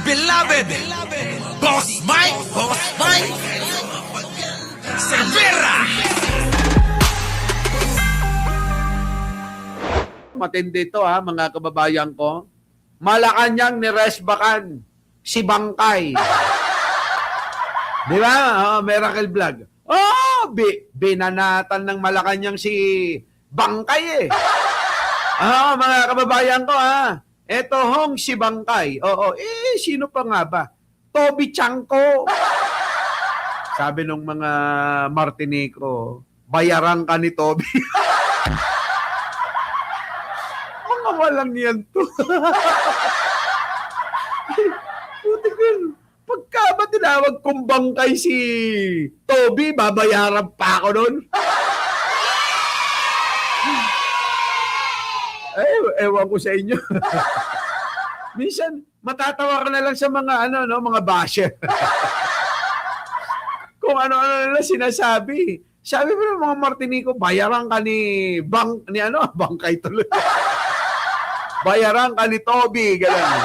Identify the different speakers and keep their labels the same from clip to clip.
Speaker 1: beloved Boss Mike Cervera.
Speaker 2: Matindi ito ha, mga kababayan ko. Malacanang niresbakan si Bangkay. Di ba? Miracle Vlog. Binanatan ng Malacanang si Bangkay eh. Mga kababayan ko ha. Ito hong si Bangkay. Sino pa nga ba? Toby Chanko. Sabi nung mga Martinico, bayaran ka ni Toby. Mga walang yan to. Puti ko yun. Pagka ba tinawag kong Bangkay si Toby, babayaran pa ako nun? Ewan ko sa inyo. Minsan, matatawa ka na lang sa mga mga basher. Kung ano-ano nila sinasabi. Sabi mo ng mga Martinico, bayaran ka ni Bangkay tuloy. Bayaran ka ni Toby, gano'n.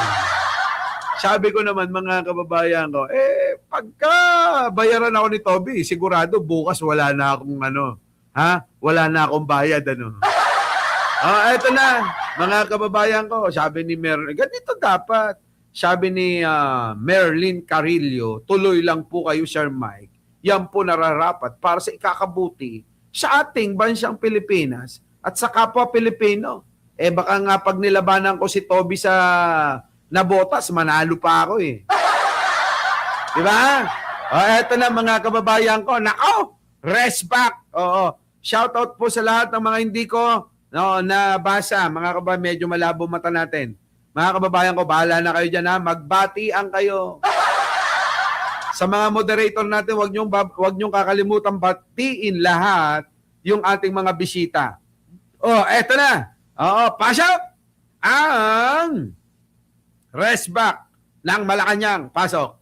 Speaker 2: Sabi ko naman, mga kababayan ko, pagka bayaran ako ni Toby, sigurado bukas wala na akong wala na akong bayad, eto na, mga kababayan ko, sabi ni Merlin, ganito dapat. Sabi ni Merlin Carillo, tuloy lang po kayo, Sir Mike. Yan po nararapat para sa ikakabuti sa ating bansang Pilipinas at sa kapwa Pilipino. Baka nga pag nilabanan ko si Toby sa nabotas, manalo pa ako eh. Diba? Eto na mga kababayan ko. Nako! Rest back! Shout out po sa lahat ng mga hindi ko nabasa. Mga kababayan, medyo malabo mata natin. Mga kababayan ko, bahala na kayo dyan ha. Magbatian kayo. Sa mga moderator natin, wag niyong kakalimutan batiin lahat yung ating mga bisita. Eto na. Pasok ang rest back ng Malacanang. Pasok.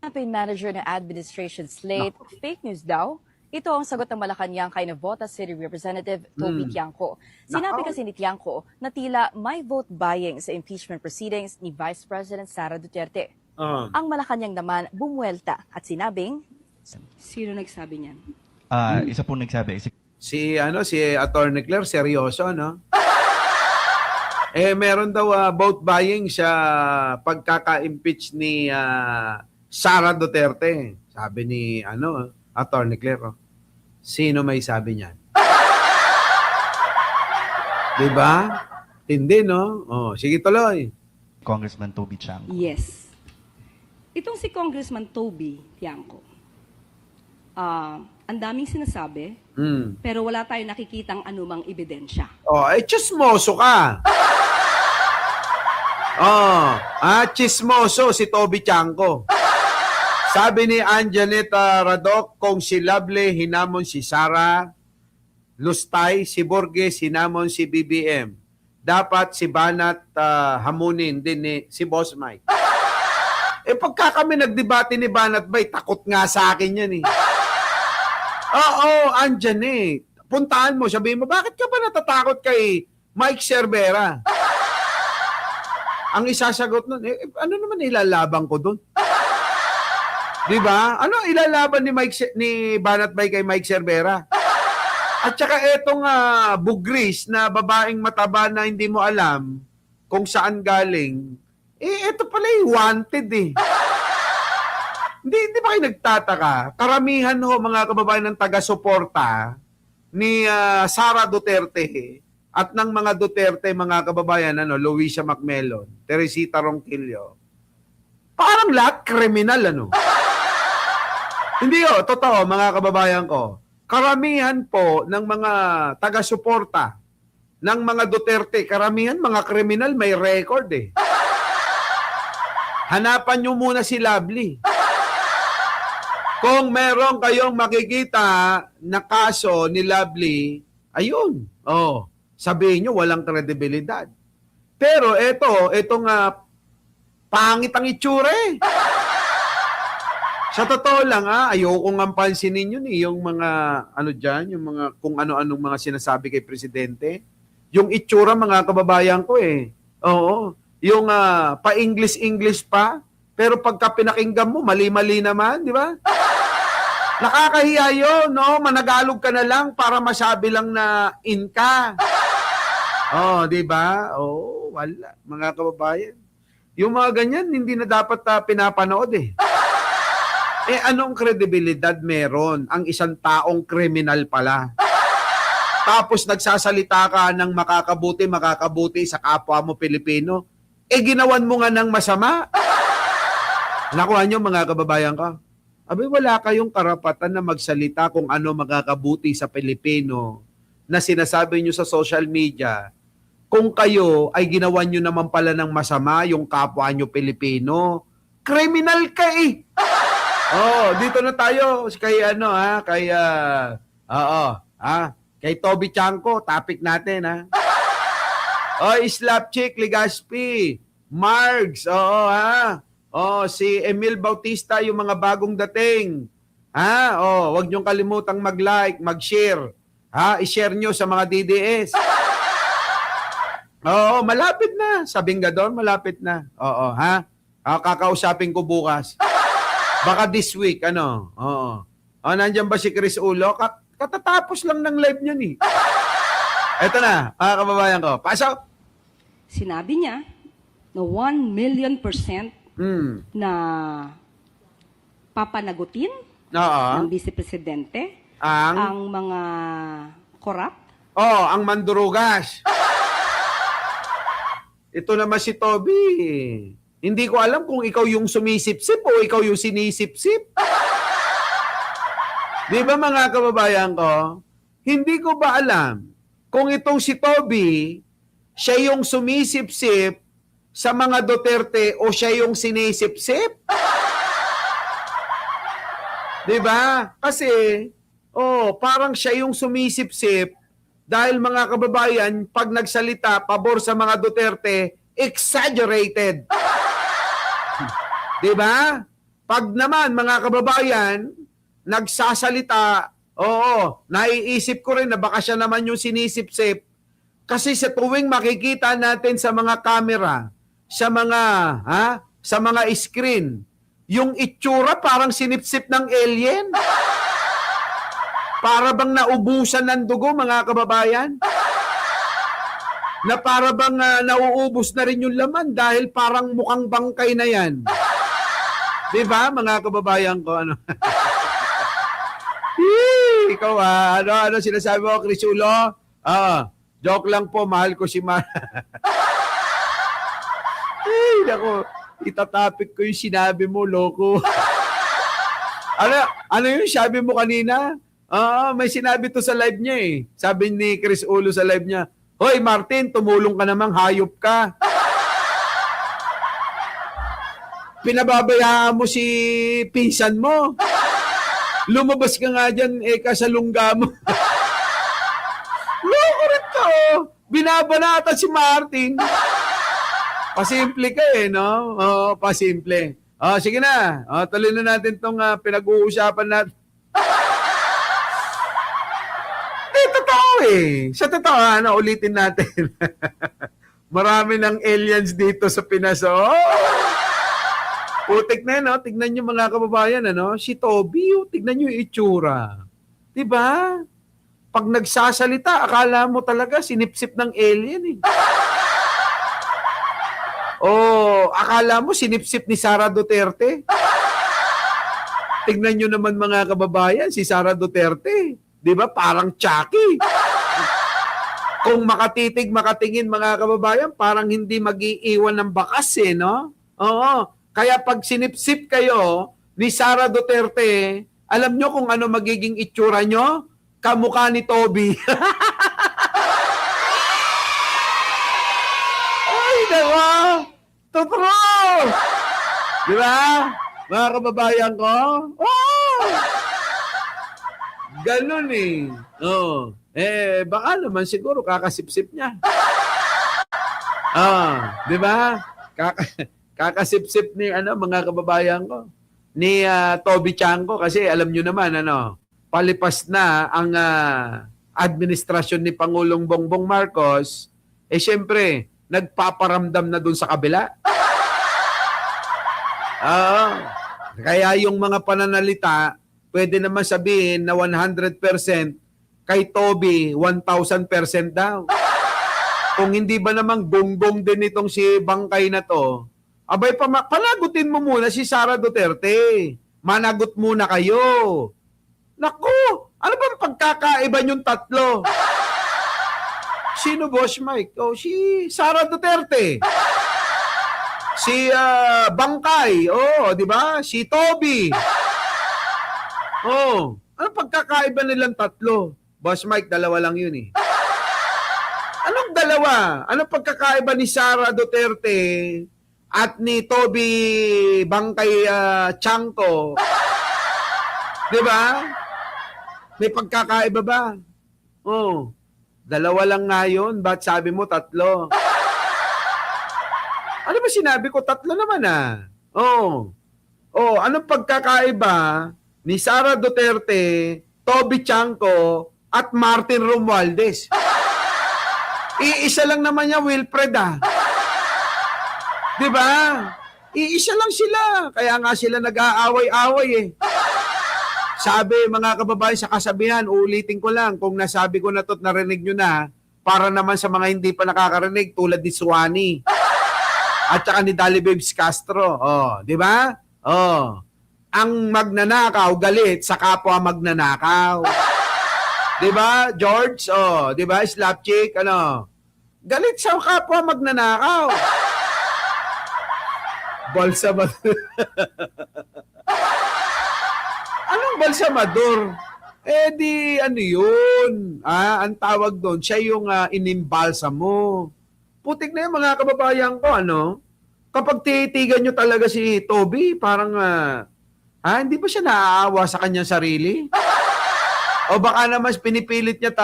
Speaker 3: Campaign manager ng administration slate, fake news daw. Ito ang sagot ng Malacanang kay Navotas City Representative Toby Tiangco. Sinabi kasi ni Tiangco na tila may vote buying sa impeachment proceedings ni Vice President Sara Duterte. Ang Malacanang naman bumuelta at sinabing,
Speaker 4: Sino nagsabi niyan?
Speaker 5: Isa po nagsabi.
Speaker 2: Si Attorney Claire, seryoso, no? Meron daw vote buying sa pagkaka-impeach ni Sara Duterte. Sabi ni Attorney Claire. Sino may sabi niyan? Diba? Tindi, no? Sige tuloy.
Speaker 5: Congressman Toby Chanco.
Speaker 4: Yes. Itong si Congressman Toby Tiangco, ang daming sinasabi, pero wala tayong nakikitang anumang ebidensya.
Speaker 2: Chismoso ka. Chismoso si Toby Chanco. Sabi ni Anjaneta Radok, kung si Lovely hinamon si Sara, Lustay, si Borges hinamon si BBM. Dapat si Banat hamunin din ni si Boss Mike. Pagka kami nagdebate ni Banat Bay, takot nga sa akin yan eh. Andyan eh. Puntahan mo, sabihin mo, bakit ka ba natatakot kay Mike Cervera? Ang isasagot nun, ano naman ilalaban ko dun? Diba? Ano ilalaban ni Banat Bay kay Mike Cervera? At saka etong bugris na babaeng mataba na hindi mo alam kung saan galing, ito pala wanted eh. Hindi ba kayo nagtataka? Karamihan mga kababayan ng taga-suporta ni Sara Duterte at ng mga Duterte, mga kababayan, Luisa Macmelon, Teresita Ronquillo, parang lahat kriminal, Hindi totoo, mga kababayan ko. Karamihan po ng mga taga-suporta ng mga Duterte, karamihan mga kriminal, may record eh. Hanapan nyo muna si Lovely. Kung meron kayong makikita na kaso ni Lovely, ayun, sabihin nyo walang kredibilidad. Pero etong pangit ang itsura eh. Sa totoo lang ayoko nga pansinin yun yung mga yung mga kung ano-anong mga sinasabi kay presidente. Yung itsura mga kababayan ko eh. Oo. Yung pa-English pa, Pero pagka pinakinggan mo, mali-mali naman, di ba? Nakakahiya yun, no? Managalog ka na lang para masabi lang na in ka. Oh, di ba? Oh, wala. Mga kababayan. Yung mga ganyan, hindi na dapat pinapanood eh. Anong kredibilidad meron ang isang taong kriminal pala? Tapos nagsasalita ka ng makakabuti sa kapwa mo Pilipino. Ginawan mo nga ng masama. Nakuha nyo mga kababayan ko? Abay, wala kayong karapatan na magsalita kung ano makakabuti sa Pilipino na sinasabi nyo sa social media. Kung kayo ay ginawan nyo naman pala ng masama yung kapwa nyo Pilipino, kriminal ka eh. Oh, dito na tayo kay kay Toby Chanko, topic natin ha. Oh, Slap Chick, Legaspi, Margs, si Emil Bautista, yung mga bagong dating. Wag niyong kalimutang mag-like, mag-share. I-share nyo sa mga DDS. Oo, malapit na. Sa Bingador, malapit na. Oo, kakausapin ko bukas. Baka this week, ano? Oo. Nandiyan ba si Chris Ulo? Katatapos lang ng live niya ni. Eto na, mga kababayan ko. Pasok!
Speaker 4: Sinabi niya na 1,000,000% na papanagutin ng Vice Presidente ang mga corrupt.
Speaker 2: Ang mandurugas. Ito naman si Toby. Hindi ko alam kung ikaw yung sumisip-sip o ikaw yung sinisip-sip. Di ba mga kababayan ko? Hindi ko ba alam kung itong si Toby, siya yung sumisip-sip sa mga Duterte o siya yung sinisip-sip? Di ba? Kasi, parang siya yung sumisip-sip dahil mga kababayan, pag nagsalita pabor sa mga Duterte, exaggerated. Di ba? Pag naman mga kababayan, nagsasalita, naiisip ko rin na baka siya naman yung sinisip-sip. Kasi sa tuwing makikita natin sa mga camera, sa mga screen, yung itsura parang sinipsip ng alien. Para bang naubusan ng dugo, mga kababayan? Na para bang nauubos na rin yung laman dahil parang mukhang bangkay na yan. Di ba, mga kababayan ko? Ano? Ikaw ano sinasabi mo, Chris Ulo? Joke lang po, mahal ko si Mar. Naku, itatapik ko yung sinabi mo, loko. ano yung sabi mo kanina? May sinabi to sa live niya eh. Sabi ni Chris Ulo sa live niya, Hoy Martin, tumulong ka namang, hayop ka. Pinababayaan mo si pinsan mo. Lumabas ka nga dyan, kasalungga mo. Loko rin to. Binabanata si Martin. Pasimple ka no? Pasimple. Sige na. Tuloy na natin tong pinag-uusapan natin. Sa totoo, ulitin natin. Marami ng aliens dito sa Pinas. Putik na yun, tignan nyo mga kababayan, si Toby, tignan nyo yung itsura. Diba? Pag nagsasalita, akala mo talaga sinipsip ng alien eh. Akala mo sinipsip ni Sara Duterte. Tignan nyo naman mga kababayan, si Sara Duterte. Diba? Parang Chucky. Kung makatingin mga kababayan, parang hindi mag-iiwan ng bakas no? Oo. Kaya pag sinipsip kayo ni Sara Duterte, alam nyo kung ano magiging itsura nyo? Kamukha ni Toby. Ay, diba? Totoo! Diba? Mga kababayan ko? Ganun eh. Baka naman siguro kakasipsip niya. Di ba? Kakasipsip ni mga kababayan ko. Ni Toby Chanko kasi alam niyo naman palipas na ang administrasyon ni Pangulong Bongbong Marcos, syempre nagpaparamdam na dun sa kabila. Oo. Kaya yung mga pananalita, pwede naman sabihin na 100%, kay Toby, 1,000% daw. Kung hindi ba namang gonggong din itong si Bangkay na to, abay, panagutin mo muna si Sara Duterte. Managot muna kayo. Naku, ano bang pagkakaiba yung tatlo? Sino, Boss Mike? Oh, si Sara Duterte. Si Bangkay, di ba? Si Toby. Ano pagkakaiba nilang tatlo? Boss Mike, dalawa lang yun eh. Anong dalawa? Anong pagkakaiba ni Sara Duterte at ni Toby Bangkay Chanko? Di ba? May pagkakaiba ba? Dalawa lang nga yun. Ba't sabi mo tatlo? Ano ba sinabi ko? Tatlo naman anong pagkakaiba ni Sara Duterte, Toby Chanko, at Martin Romualdez? Iisa lang naman niya, Wilfred Di ba? Iisa lang sila. Kaya nga sila nag-aaway-away eh. Sabi, mga kababayan, sa kasabihan, uulitin ko lang, kung nasabi ko na to at narinig nyo na, para naman sa mga hindi pa nakakarinig, tulad ni Suwani. At saka ni Dali Babes Castro. Di ba? Ang magnanakaw, galit sa kapwa magnanakaw. Di ba, George? Di ba, Slapchick? Galit sa kapwa magnanakaw. Balsamador. Anong balsamador? Ano yun? Ang tawag doon, siya yung inimbalsa mo. Putik na yun, mga kababayan ko, Kapag titigan nyo talaga si Toby, parang, hindi ba siya naaawa sa kanyang sarili? O baka naman pinipilit niya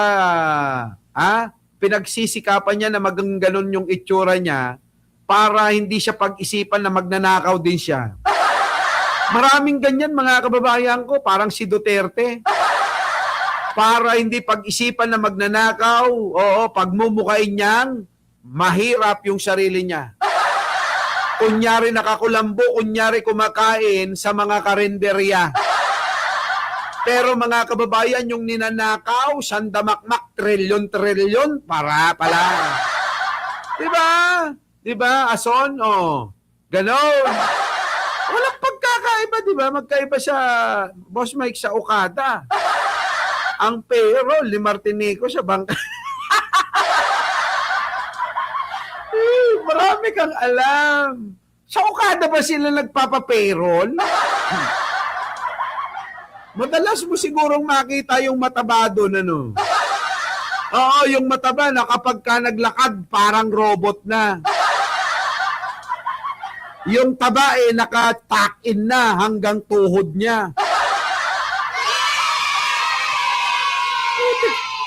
Speaker 2: pinagsisikapan niya na magang ganon yung itsura niya para hindi siya pag-isipan na magnanakaw din siya. Maraming ganyan, mga kababayan ko, parang si Duterte. Para hindi pag-isipan na magnanakaw, pagmumukain niyang mahirap yung sarili niya. Kunyari nakakulambo, kunyari kumakain sa mga karinderya. Pero mga kababayan, yung ninanakaw, sandamakmak, trilyon-trilyon, pala. Diba? Diba, Ason? Ganon. Walang pagkakaiba, diba? Magkaiba sa Boss Mike sa Okada. Ang payroll ni Martinico sa bangka. Marami kang alam. Sa Okada ba sila nagpapa-payroll? Madalas mo sigurong makita yung mataba doon, Oo, yung mataba na kapag ka naglakad, parang robot na. Yung taba naka-tuck-in na hanggang tuhod niya.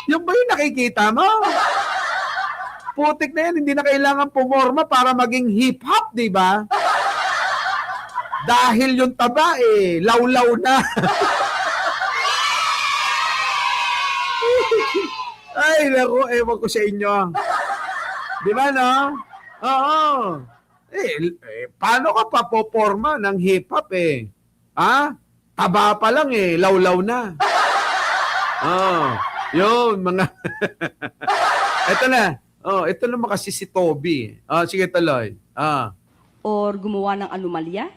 Speaker 2: Yung ba yung nakikita mo? Putik na yan, hindi na kailangan pumorma para maging hip-hop, di ba? Dahil yung taba lawlaw na. Ay, naku, ewan ko sa inyo. Di ba, no? Oo. Paano ka papoporma ng hip-hop, Taba pa lang, lawlaw na. Yun, mga... Ito na. Ito naman kasi si Toby. Sige, tuloy.
Speaker 4: Or gumawa ng anomalya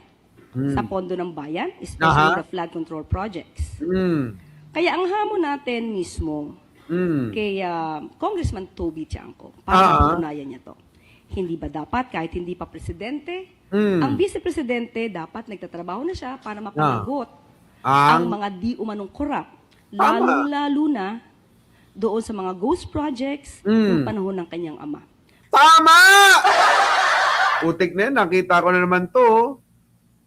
Speaker 4: sa pondo ng bayan, especially the flood control projects. Kaya ang hamon natin mismo kay Congressman Toby Chanko, para matutunayan niya to. Hindi ba dapat, kahit hindi pa presidente, ang vice-presidente dapat nagtatrabaho na siya para mapanagot ang mga di umanong korap, lalong-lalo na doon sa mga ghost projects noong panahon ng kanyang ama.
Speaker 2: Tama! Putik na yan, nakita ko na naman to.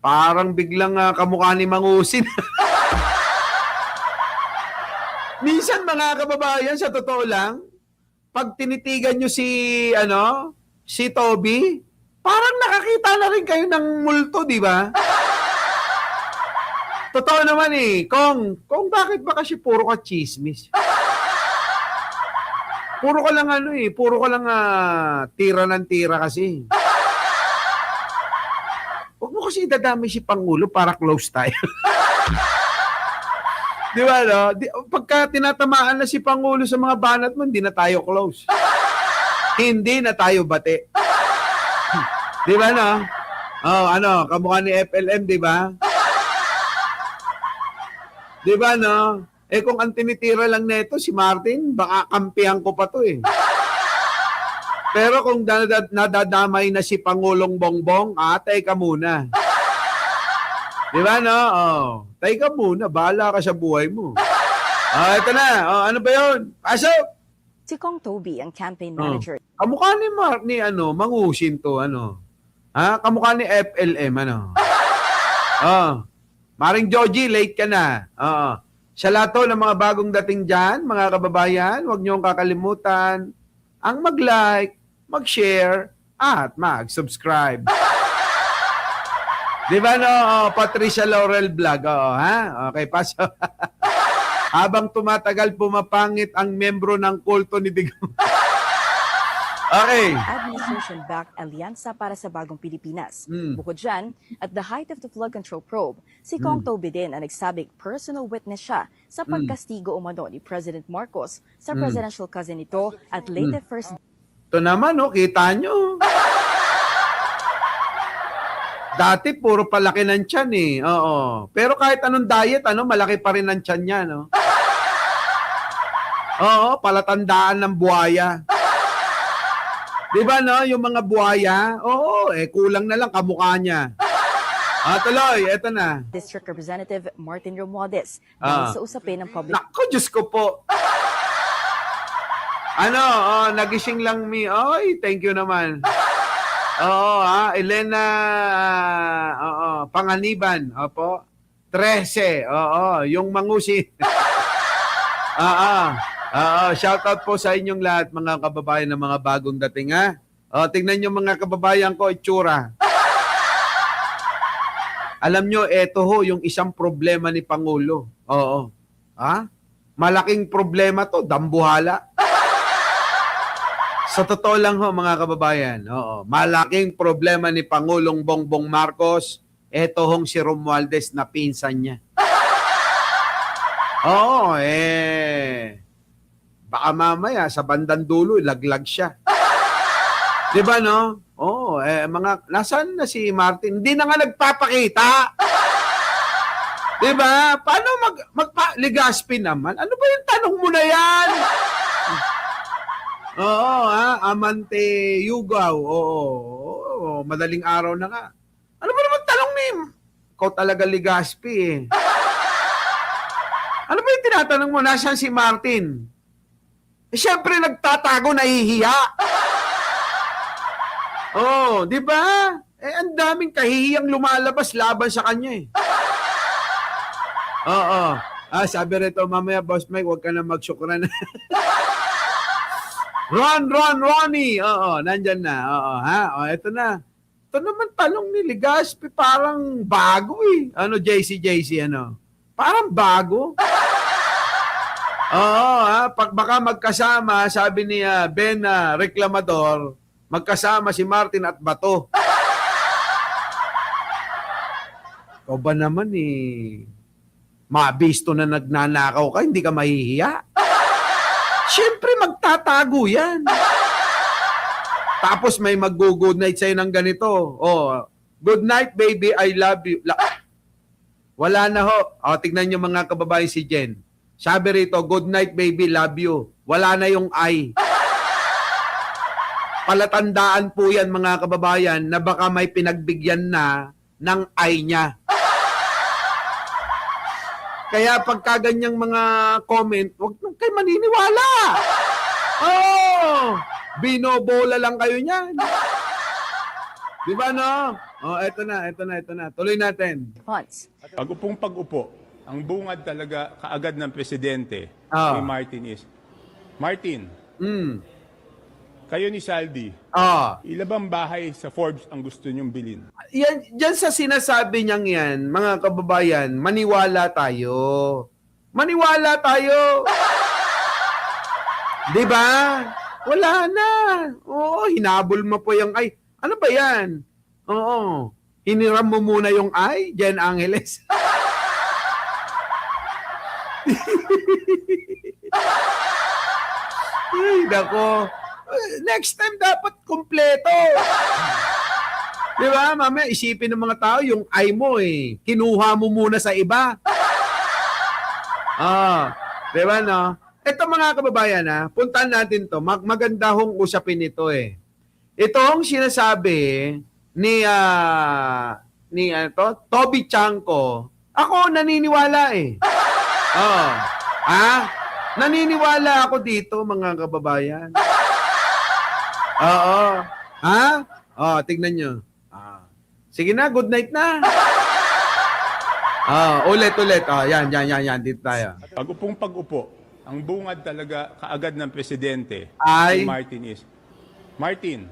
Speaker 2: Parang biglang kamukha ni Mangusin. Minsan, mga kababayan, sa totoo lang, pag tinitigan nyo si Toby, parang nakakita na rin kayo ng multo, di ba? Totoo naman kung bakit ba kasi puro ka chismis? Puro ka lang puro ka lang tira ng tira kasi. Huwag mo mo kasi dadami si Pangulo para close tayo. Di ba, no? Pagka tinatamaan na si Pangulo sa mga banat mo, hindi na tayo close. Hindi na tayo bate. Di ba, no? Oh, ano, kamukha ni FLM, di ba? Di ba, no? Eh kung ang tinitira lang nito si Martin, baka kampihan ko pa to eh. Pero kung nadadamay na si Pangulong Bongbong, teka muna. Di ba, no? Oh, teka muna, bahala ka sa buhay mo. Ito na. Ano ba yun? Pasok!
Speaker 3: Si Kong Toby, ang campaign manager.
Speaker 2: Kamukha ni Mangusin to, ano? Kamukha ni FLM, ano? Maring Joji, late ka na. Sa lato ng mga bagong dating dyan, mga kababayan, huwag niyong kakalimutan ang mag-like, mag-share, at mag-subscribe. Di ba, no? Patricia Laurel Vlog, Okay, paso. Habang tumatagal, pumapangit ang membro ng kulto ni Digong. Okay.
Speaker 3: Administration-backed alyansa para sa bagong Pilipinas. Bukod dyan, at the height of the flood control probe, si Kong Toby din ang nagsabing personal witness siya sa pagkastigo umano ni President Marcos sa presidential cousin nito at late first.
Speaker 2: Ito naman, kita nyo. Dati, puro palaki ng tiyan eh. Oo. Pero kahit anong diet, malaki pa rin ang tiyan niya, no? Oo, palatandaan ng buhaya. Di ba, no? Yung mga buhaya, kulang na lang kamukha niya. Tuloy, eto na.
Speaker 3: District Representative Martin Romualdez dahil sa usapin ng public.
Speaker 2: Naku, Diyos ko po. Nagising lang Oy, thank you naman. Elena, Panganiban, opo. 13, yung Mangusin. Shoutout po sa inyong lahat, mga kababayan ng mga bagong dating, ha? Tingnan nyo mga kababayan ko, itsura. Alam nyo, eto yung isang problema ni Pangulo. Malaking problema to, dambuhala. Sa totoo lang mga kababayan, malaking problema ni Pangulong Bongbong Marcos, eto si Romualdez na pinsan niya. Baka mamaya sa bandang dulo, laglag siya. Di ba, no? Nasaan na si Martin? Hindi na nga nagpapakita. Di ba? Paano Ligaspi naman? Ano ba yung tanong mo na yan? Amante Yugaw. Madaling araw na nga. Ano ba naman tanong ni? Ikaw talaga Ligaspi eh. Ano ba yung tinatanong mo? Nasaan si Martin? Siyempre nagtatago, nahihiya. Di ba? Ang daming kahihiyang lumalabas laban sa kanya eh. Sabi rito, mamaya Boss Mike, huwag ka na magsyukran. Ronnie. Nandyan na. Ito na. Ito naman talong ni Ligaspi, parang bago eh. JC, parang bago. Baka magkasama, sabi ni Ben Reklamador, magkasama si Martin at Bato. O ba naman mabisto na nagnanakaw ka, hindi ka mahihiya? Siyempre magtatago yan. Tapos may mag-good night sa'yo ng ganito. Good night baby, I love you. Wala na ho. Tignan nyo mga kababayan si Jen. Sabi rito, good night baby, love you. Wala na yung I. Palatandaan po yan mga kababayan na baka may pinagbigyan na ng I niya. Kaya pagka ganyang mga comment, huwag kayo maniniwala. Binobola lang kayo niyan. Di ba, no? Eto na. Tuloy natin.
Speaker 6: Pag-upo, ang bungad talaga kaagad ng presidente ni Martin is, Martin, kayo ni Saldi, ilan bang bahay sa Forbes ang gusto niyong bilhin?
Speaker 2: Yan sa sinasabi niyang yan, mga kababayan, maniwala tayo. Maniwala tayo. Di ba? Wala na. Hinabol mo po yung ano ba yan? Hiniram mo muna yung I, Jen Angeles. Ay, nako. Next time dapat kompleto. Di ba? Mamaya isipin ng mga tao yung I mo eh. Kinuha mo muna sa iba. Di ba no? Ito mga kababayan puntahan natin to. Maganda hong usapin ito eh. Itong sinasabi ni Toby Chanko, ako naniniwala eh. Naniniwala ako dito mga kababayan. Oo. Tignan nyo. Sige na, good night na. Ulit. Yan. Dito tayo.
Speaker 6: Pag-upo, ang bungad talaga kaagad ng presidente
Speaker 2: Ay.
Speaker 6: ni Martin is, Martin,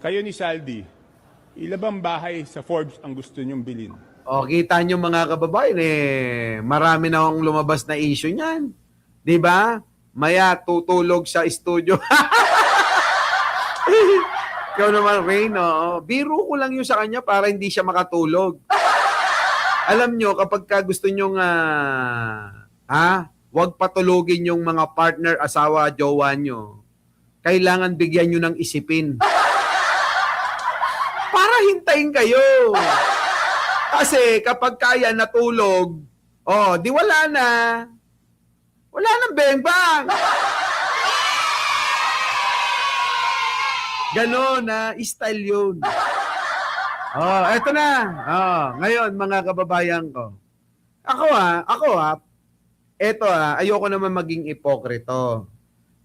Speaker 6: kayo ni Saldi, ilabang bahay sa Forbes ang gusto nyong bilhin?
Speaker 2: Kita nyo mga kababayan marami na akong lumabas na issue niyan. 'Di ba? Maya tutulog sa studio. Ikaw naman, Rain, biro ko lang yun sa kanya para hindi siya makatulog. Alam nyo, kapag gusto nyo wag patulogin yung mga partner, asawa, jowa nyo. Kailangan bigyan nyo ng isipin. Para hintayin kayo. Kasi kapag kaya natulog, di wala na. Wala nang beng-bang. Ganon style yun. Eto na. Ngayon, mga kababayan ko. Ayoko naman maging ipokrito.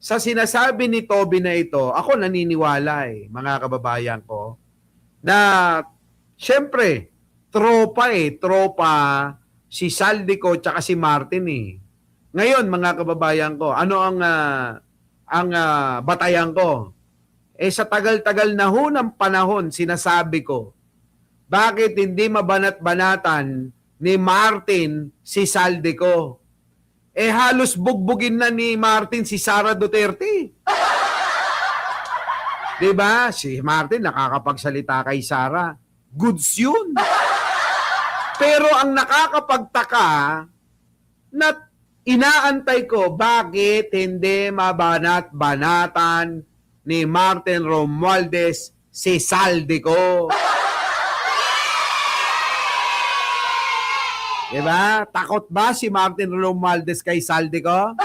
Speaker 2: Sa sinasabi ni Toby na ito, ako naniniwala mga kababayan ko, na syempre, tropa si Saldico tsaka si Martin Ngayon, mga kababayan ko, ano ang batayan ko? Sa tagal-tagal na ng panahon, sinasabi ko, bakit hindi mabanat-banatan ni Martin si Saldico? Halos bugbugin na ni Martin si Sara Duterte. Diba? Si Martin nakakapagsalita kay Sara. Goods yun. Pero ang nakakapagtaka na inaantay ko, bakit hindi mabanat-banatan ni Martin Romualdez si Saldico? Diba? Takot ba si Martin Romualdez kay Saldico?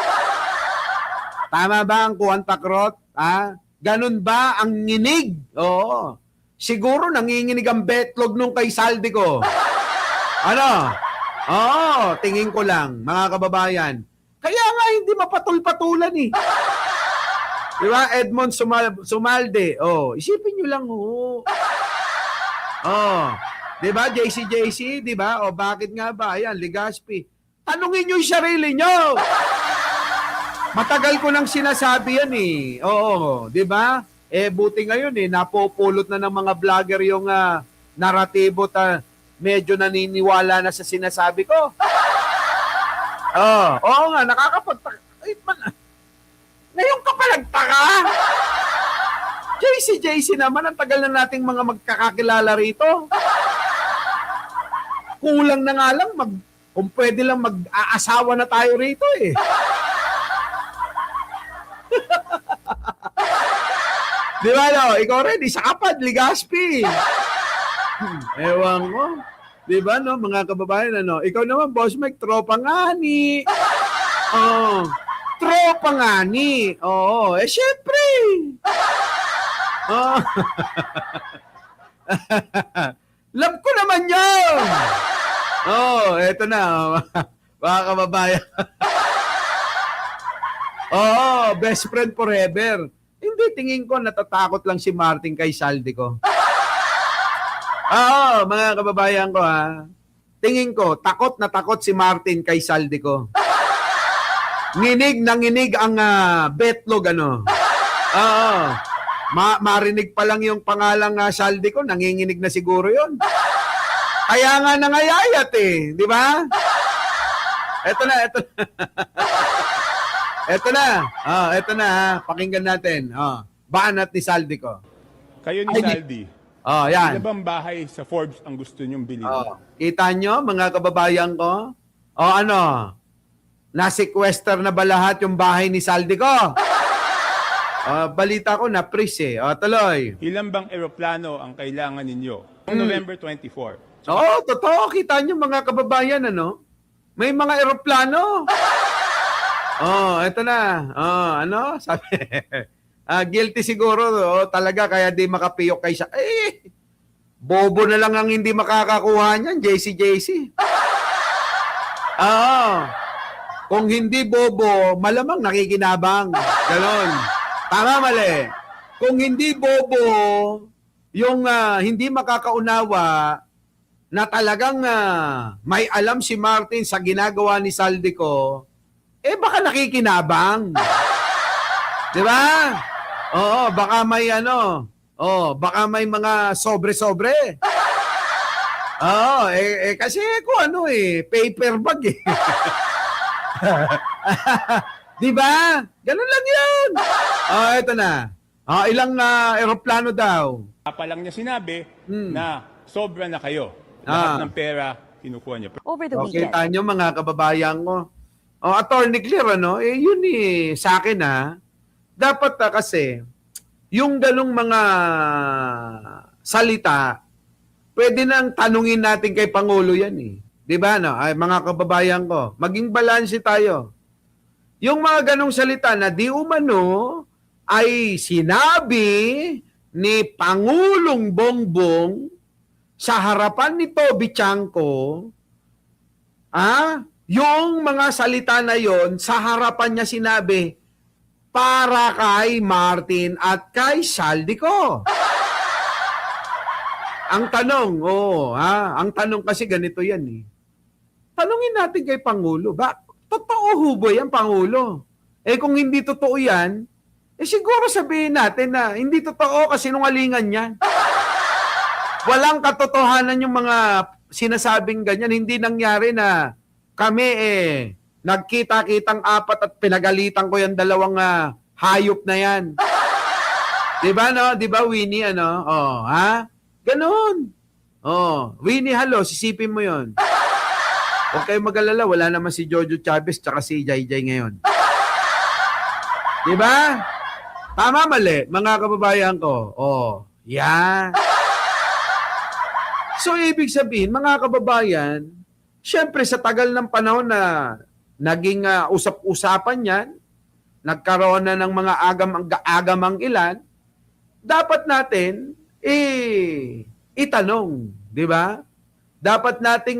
Speaker 2: Tama ba ang kuwan takrot? Ganun ba ang nginig? Oo. Siguro nanginginig ang betlog nung kay Saldico. Ano? Oo, tingin ko lang, mga kababayan. Kaya nga hindi mapatul-patulan Diba? Edmond Sumalde. Isipin nyo lang Diba? JC, diba? Bakit nga ba? Ayan, Legaspi. Tanungin nyo yung sarili nyo. Matagal ko nang sinasabi yan Oo, diba? Buti ngayon napupulot na ng mga vlogger yung naratibo medyo naniniwala na sa sinasabi ko. Oo nga, nakakapagtaka. Ngayon ka pa nagtaka? JC naman, ang tagal na nating mga magkakakilala rito. Kulang na nga lang, kung pwede lang mag-aasawa na tayo rito Di ba Ikaw rin, isa ka pa, Legaspi. Ewan ko. Di ba mga kababayan, Ikaw naman, Boss Mike, tropa nga tropa nga syempre. Love ko naman yun. Eto na. Mga kababayan. Best friend forever. Hindi, tingin ko natatakot lang si Martin kay Saldico. Mga kababayan ko Tingin ko, takot na takot si Martin kay Saldico. Nginig na nginig ang betlog marinig pa lang yung pangalang Saldico, nanginginig na siguro yon. Kaya nga nangayayat di ba? Eto na. Eto na pakinggan natin. Banat ni Saldico.
Speaker 6: Kayo ni Saldi,
Speaker 2: Oh, yan.
Speaker 6: Ilan bang bahay sa Forbes ang gusto nyong bilhin?
Speaker 2: Oh, kita nyo, mga kababayan ko? O ano? Na-sequester na ba lahat yung bahay ni Saldico? Balita ko na freeze eh. O, tuloy.
Speaker 6: Ilan bang eroplano ang kailangan ninyo? Noong November 24.
Speaker 2: Oo, totoo. Kita nyo, mga kababayan, ano? May mga eroplano. Oh, eto na. Oh, ano? Sabi, guilty siguro. Oh, talaga, kaya di makapiyok kay siya. Bobo na lang ang hindi makakakuha niyan, JC. Kung hindi bobo, malamang nakikinabang. Ganon. Tama, mali. Kung hindi bobo, yung hindi makakaunawa na talagang may alam si Martin sa ginagawa ni Saldico, baka nakikinabang. Di ba? Oo, baka may baka may mga sobre-sobre. Oo, kasi kung paper bag eh. Di ba? Ganun lang yun. Eto na. Ilang eroplano daw?
Speaker 6: Pa lang niya sinabi na sobra na kayo. Lahat ng pera kinukuha niyo.
Speaker 3: Over the
Speaker 2: Okay,
Speaker 3: weekend,
Speaker 2: tanyo mga kababayan ko. Attorney Clear, yun sa akin dapat kasi, yung ganong mga salita, pwede nang tanungin natin kay Pangulo yan eh. Di ba, no? Ay, mga kababayan ko, maging balanse tayo. Yung mga ganong salita na di umano ay sinabi ni Pangulong Bongbong sa harapan ni Toby Chanco, yung mga salita na yon sa harapan niya sinabi para kay Martin at kay Saldico. Ang tanong, ang tanong kasi ganito yan eh. Tanungin natin kay Pangulo, totoo ho ba yan, Pangulo? Kung hindi totoo yan, siguro sabihin natin na hindi totoo kasi sinungalingan yan. Walang katotohanan yung mga sinasabing ganyan. Hindi nangyari na kami nagkita-kitang apat at pinagalitan ko yung dalawang hayop na yan. Diba, no? Diba, Winnie, Ganon. Winnie, halo, sisipin mo yon. Huwag kayong mag-alala, wala naman si Jojo Chavez tsaka si Jayjay ngayon. Diba? Tama, mali, mga kababayan ko. Yan. So, ibig sabihin, mga kababayan, syempre sa tagal ng panahon na naging usap-usapan yan, nagkaroon na ng mga agamang ilan, dapat natin itanong, di ba? Dapat nating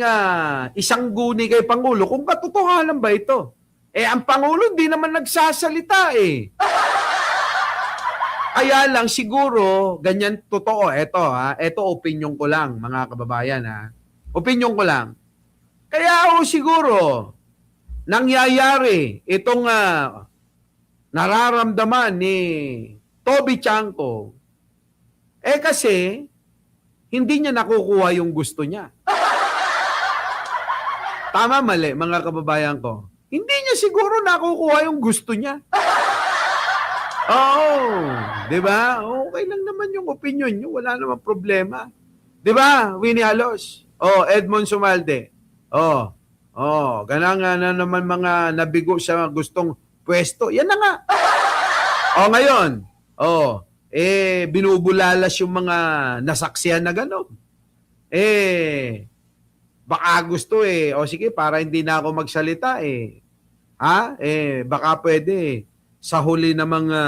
Speaker 2: isang guni kay Pangulo kung katotohanan ba ito. Ang Pangulo hindi naman nagsasalita eh. Kaya lang siguro, ganyan totoo. Ito opinion ko lang, mga kababayan. Opinion ko lang. Kaya siguro, nangyayari itong nararamdaman ni Toby Chanco, kasi, hindi niya nakukuha yung gusto niya. Tama, mali, mga kababayan ko. Hindi niya siguro nakukuha yung gusto niya. Di ba? Okay lang naman yung opinion niyo. Wala namang problema. Di ba, Winnie Halos? Edmond Sumalde. Ganang na naman mga nabigo sa gustong pwesto. Yan na nga. Ngayon. Binubulalas yung mga nasaksihan na gano'n. Baka gusto sige, para hindi na ako magsalita baka pwede sa huli ng mga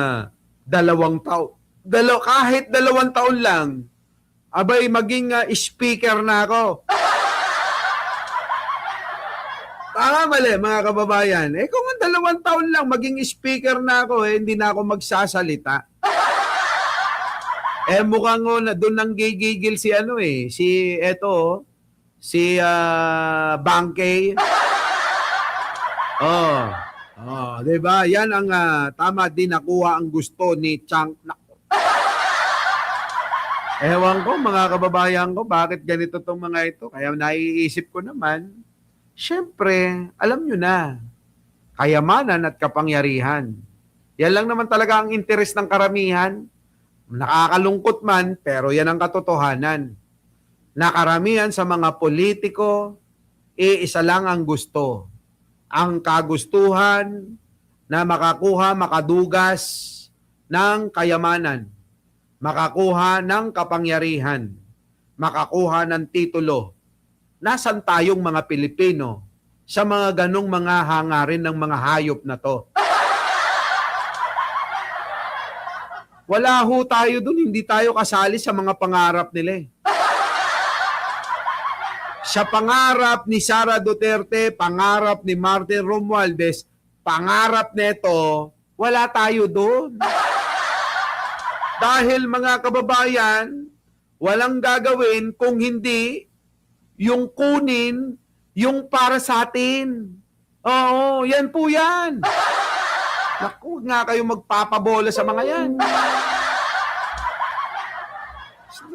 Speaker 2: 2 taon. Kahit 2 taon lang, abay maging speaker na ako. Tama, mali, mga kababayan. Kung ang 2 taon lang, maging speaker na ako, hindi na ako magsasalita. Mukhang doon nang gigigil si Bangkay. Diba? Yan ang tama din nakuha ang gusto ni Chang. Ewan ko, mga kababayan ko, bakit ganito tong mga ito? Kaya naiisip ko naman, syempre, alam nyo na, kayamanan at kapangyarihan. Yan lang naman talaga ang interes ng karamihan. Nakakalungkot man, pero yan ang katotohanan. Nakaramihan sa mga politiko, isa lang ang gusto. Ang kagustuhan na makakuha, makadugas ng kayamanan, makakuha ng kapangyarihan, makakuha ng titulo. Nasaan tayong mga Pilipino sa mga ganong mga hangarin ng mga hayop na to? Wala ho tayo dun, hindi tayo kasali sa mga pangarap nila. Sa pangarap ni Sara Duterte, pangarap ni Martin Romualdez, pangarap neto, wala tayo doon. Dahil mga kababayan, walang gagawin kung hindi yung kunin yung para sa atin. Oo, yan po yan. Naku, huwag nga kayo magpapabola sa mga yan.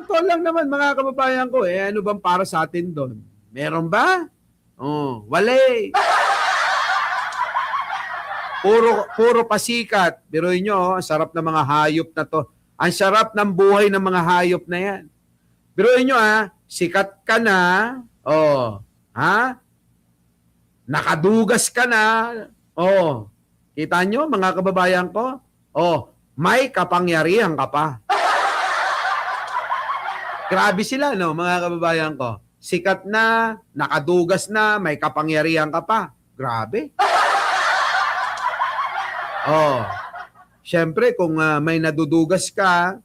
Speaker 2: Ito lang naman mga kababayan ko, ano bang para sa atin doon? Meron ba? Oh, wala eh. Puro pasikat. Biruin nyo, ang sarap ng mga hayop na to. Ang sarap ng buhay ng mga hayop na yan. Biruin nyo sikat ka na, nakadugas ka na, kita nyo mga kababayan ko, may kapangyarihan ka pa. Grabe sila, no, mga kababayan ko. Sikat na, nakadugas na, may kapangyarihan ka pa. Grabe. Siyempre, kung may nadudugas ka,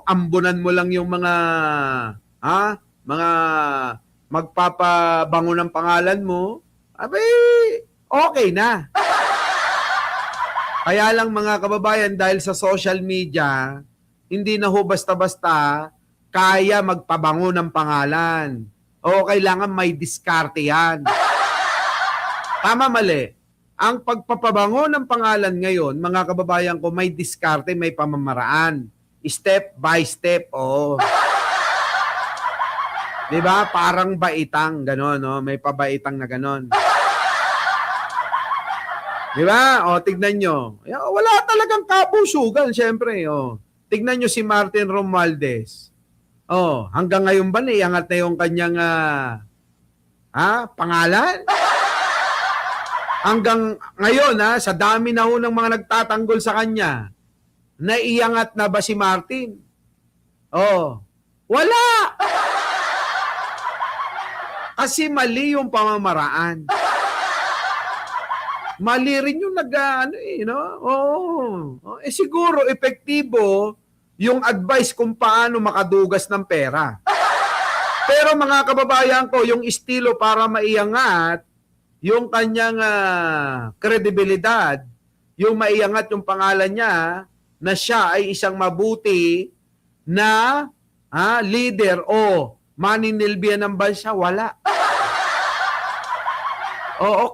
Speaker 2: ambunan mo lang yung mga magpapabango ng pangalan mo, okay na. Kaya lang mga kababayan, dahil sa social media, hindi na ho basta-basta kaya magpabango ng pangalan. O kailangan may diskarte yan. Tama, mali. Ang pagpapabango ng pangalan ngayon, mga kababayan ko, may diskarte, may pamamaraan. Step by step, Diba? Parang baitang, gano'n, no? May pabaitang na gano'n. Diba? Tignan nyo. Wala talagang kapusugan, syempre. Tignan nyo si Martin Romualdez. Hanggang ngayon ba naiangat na yung kanyang pangalan? Hanggang ngayon, sa dami na ho ng mga nagtatanggol sa kanya, naiangat na ba si Martin? Wala! Kasi mali yung pamamaraan. Mali rin yung siguro, epektibo yung advice kung paano makadugas ng pera. Pero mga kababayan ko, yung estilo para maiangat, yung kanyang kredibilidad, yung maiangat yung pangalan niya, na siya ay isang mabuti na leader o maninilbihan ng bansa, wala.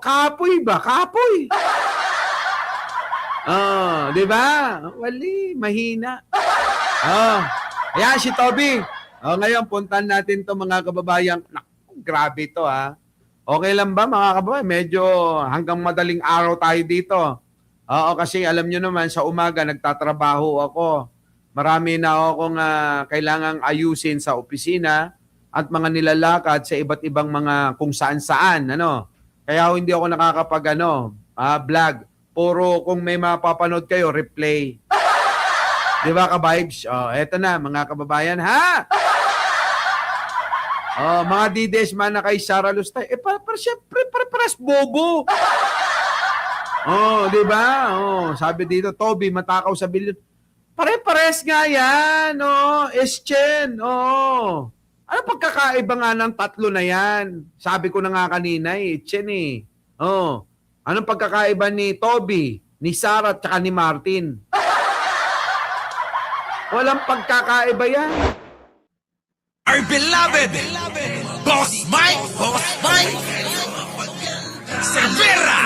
Speaker 2: Kapoy ba? Kapoy. Di ba? Wali, mahina. Ayan si Toby. Ngayon, puntan natin to mga kababayan. Naku, grabe to Okay lang ba mga kababayan? Medyo hanggang madaling araw tayo dito. Kasi alam nyo naman, sa umaga nagtatrabaho ako. Marami na akong kailangang ayusin sa opisina at mga nilalakad sa iba't ibang mga kung saan-saan. Kaya hindi ako nakakapag vlog. Puro kung may mapapanood kayo, replay. Di ba ka-vibes? Eto na mga kababayan, mga dides man na kay Sara Lustay. Siyempre, pare-pares bobo. Di ba? Sabi dito, Toby, matakaw sa bilyon. Pare-pares nga yan. Eschen. Ano pagkakaiba nga ng tatlo na yan? Sabi ko na nga kanina, Eschen Anong pagkakaiba ni Toby, ni Sara, at saka ni Martin? Walang pagkakaiba yan.
Speaker 1: Our beloved Boss Mike Cervera.